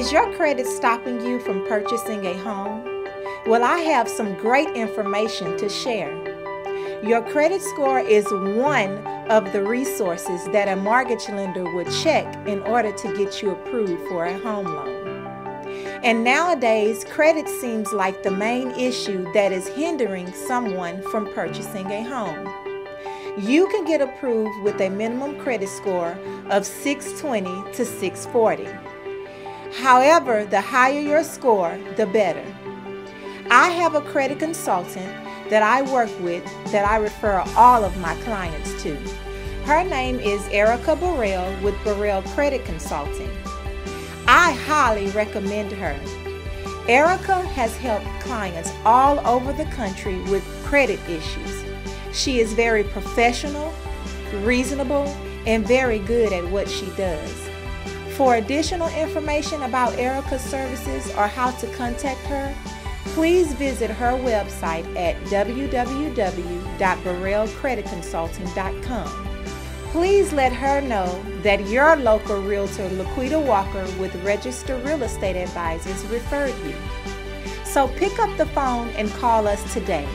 Is your credit stopping you from purchasing a home? Well, I have some great information to share. Your credit score is one of the resources that a mortgage lender would check in order to get you approved for a home loan. And nowadays, credit seems like the main issue that is hindering someone from purchasing a home. You can get approved with a minimum credit score of 620 to 640. However, the higher your score, the better. I have a credit consultant that I work with that I refer all of my clients to. Her name is Erica Burrell with Burrell Credit Consulting. I highly recommend her. Erica has helped clients all over the country with credit issues. She is very professional, reasonable, and very good at what she does. For additional information about Erica's services or how to contact her, please visit her website at www.burrellcreditconsulting.com. Please let her know that your local realtor, LaQuitta Walker with Registered Real Estate Advisors, referred you. So pick up the phone and call us today.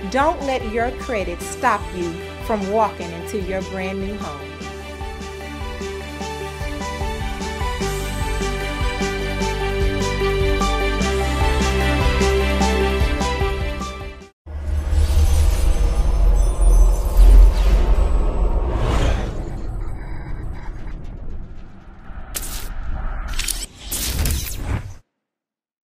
Don't let your credit stop you from walking into your brand new home.